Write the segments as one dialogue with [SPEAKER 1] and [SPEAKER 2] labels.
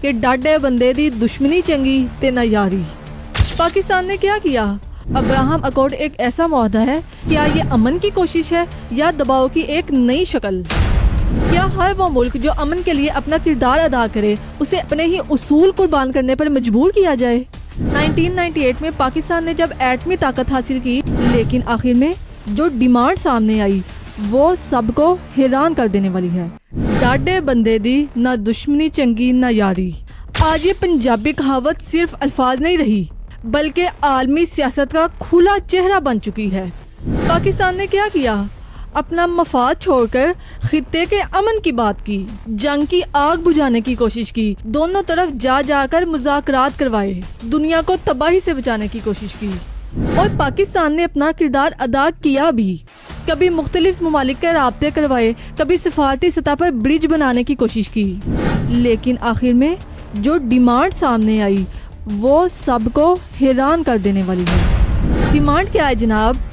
[SPEAKER 1] کہ ਡਾਢੇ ਬੰਦੇ ਦੀ ਦੁਸ਼ਮਣੀ ਚੰਗੀ ਤੇ ਨਾ यारी। पाकिस्तान ने क्या किया? अब्राहम अकॉर्ड एक ऐसा मुआहदा है, क्या ये अमन की कोशिश है या दबाव की एक नई शक्ल? क्या हर वो मुल्क जो अमन के लिए अपना किरदार अदा करे उसे अपने ही उसूल कुर्बान करने पर मजबूर किया जाए? 1998 में पाकिस्तान ने जब एटमी ताकत हासिल की, लेकिन आखिर में जो डिमांड सामने आई वो सबको हैरान कर देने वाली है। डाढे बंदे दी ना दुश्मनी चंगी ना यारी। आज ये पंजाबी कहावत सिर्फ अल्फाज नहीं रही बल्कि आलमी सियासत का खुला चेहरा बन चुकी है। पाकिस्तान ने क्या किया? अपना मफाद छोड़कर खित्ते के अमन की बात की, जंग की आग बुझाने की कोशिश की, दोनों तरफ जा जाकर मुज़ाकरात करवाए, दुनिया को तबाही से बचाने की कोशिश की और पाकिस्तान ने अपना किरदार अदा किया भी। कभी मुख्तलिफ ममालिक के राब्ते करवाए, कभी सिफारती सतह पर ब्रिज बनाने की कोशिश की, लेकिन आखिर में जो डिमांड सामने आई वो सबको हैरान कर देने वाली है। डिमांड क्या है जनाब?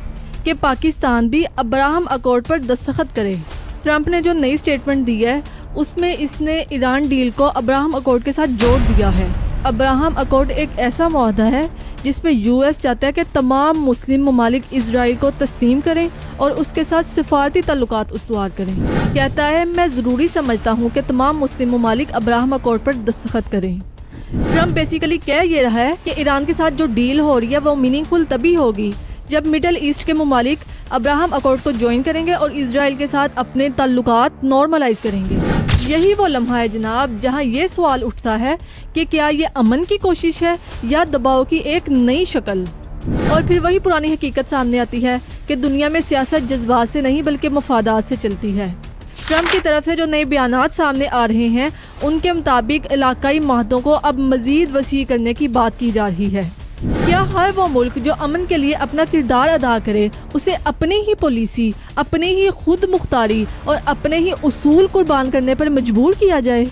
[SPEAKER 1] कि पाकिस्तान भी अब्राहम अकॉर्ड पर दस्तखत करे। ट्रंप ने जो नई स्टेटमेंट दी है उसमें इसने ईरान डील को अब्राहम अकॉर्ड के साथ जोड़ दिया है। अब्राहम अकॉर्ड एक ऐसा मुआहदा है जिसमें यूएस चाहता है कि तमाम मुस्लिम ममालिक इजराइल को तस्लीम करें और उसके साथ सिफारती ताल्लुकात उस्तवार करें। कहता है, मैं ज़रूरी समझता हूँ कि तमाम मुस्लिम ममालिक अब्राहम अकॉर्ड पर दस्तखत करें। ट्रंप बेसिकली कह ये रहा है कि ईरान के साथ जो डील हो रही है वो मीनिंगफुल तभी होगी जब मिडल ईस्ट के ममालिक अब्राहम अकॉर्ड को ज्वाइन करेंगे और इजराइल के साथ अपने ताल्लुकात नॉर्मलाइज करेंगे। यही वो लम्हा है जनाब जहां ये सवाल उठता है कि क्या ये अमन की कोशिश है या दबाव की एक नई शक्ल। और फिर वही पुरानी हकीकत सामने आती है कि दुनिया में सियासत जज्बात से नहीं बल्कि मफादात से चलती है। ट्रंप की तरफ से जो नए बयानात सामने आ रहे हैं उनके मुताबिक इलाकाई माहदों को अब मज़ीद वसी करने की बात की जा रही है। क्या हर वो मुल्क जो अमन के लिए अपना किरदार अदा करे उसे अपनी ही पॉलिसी, अपनी ही खुद मुख्तारी और अपने ही उसूल कुर्बान करने पर मजबूर किया जाए?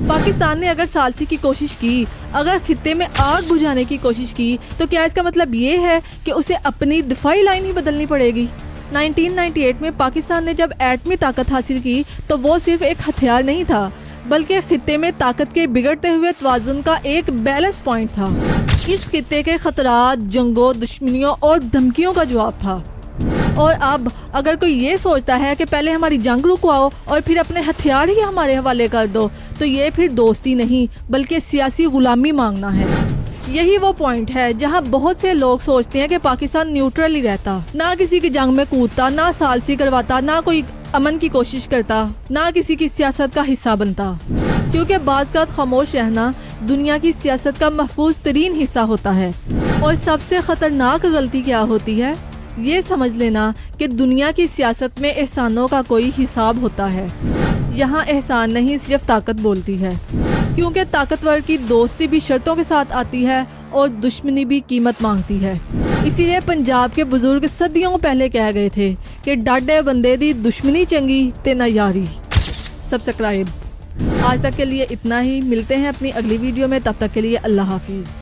[SPEAKER 1] पाकिस्तान ने अगर सालसी की कोशिश की, अगर खित्ते में आग बुझाने की कोशिश की, तो क्या इसका मतलब ये है कि उसे अपनी दिफाई लाइन ही बदलनी पड़ेगी? 1998 में पाकिस्तान ने जब एटमी ताकत हासिल की तो वो सिर्फ एक हथियार नहीं था बल्कि खित्ते में ताकत के बिगड़ते हुए तवाज़ुन का एक बैलेंस पॉइंट था। इस खित्ते के खतरात, जंगों, दुश्मनियों और धमकियों का जवाब था। और अब अगर कोई ये सोचता है कि पहले हमारी जंग रुकवाओ और फिर अपने हथियार ही हमारे हवाले कर दो, तो ये फिर दोस्ती नहीं बल्कि सियासी गुलामी मांगना है। यही वो पॉइंट है जहां बहुत से लोग सोचते हैं कि पाकिस्तान न्यूट्रल ही रहता, ना किसी की जंग में कूदता, ना सालसी करवाता, ना कोई अमन की कोशिश करता, ना किसी की सियासत का हिस्सा बनता, क्योंकि बाज़ खामोश रहना दुनिया की सियासत का महफूज तरीन हिस्सा होता है। और सबसे ख़तरनाक गलती क्या होती है? ये समझ लेना कि दुनिया की सियासत में एहसानों का कोई हिसाब होता है। यहाँ एहसान नहीं सिर्फ ताकत बोलती है, क्योंकि ताकतवर की दोस्ती भी शर्तों के साथ आती है और दुश्मनी भी कीमत मांगती है। इसीलिए पंजाब के बुजुर्ग सदियों पहले कह गए थे कि डाढे बंदे दी दुश्मनी चंगी ते ना यारी। सब्सक्राइब। आज तक के लिए इतना ही, मिलते हैं अपनी अगली वीडियो में, तब तक के लिए अल्लाह हाफिज़।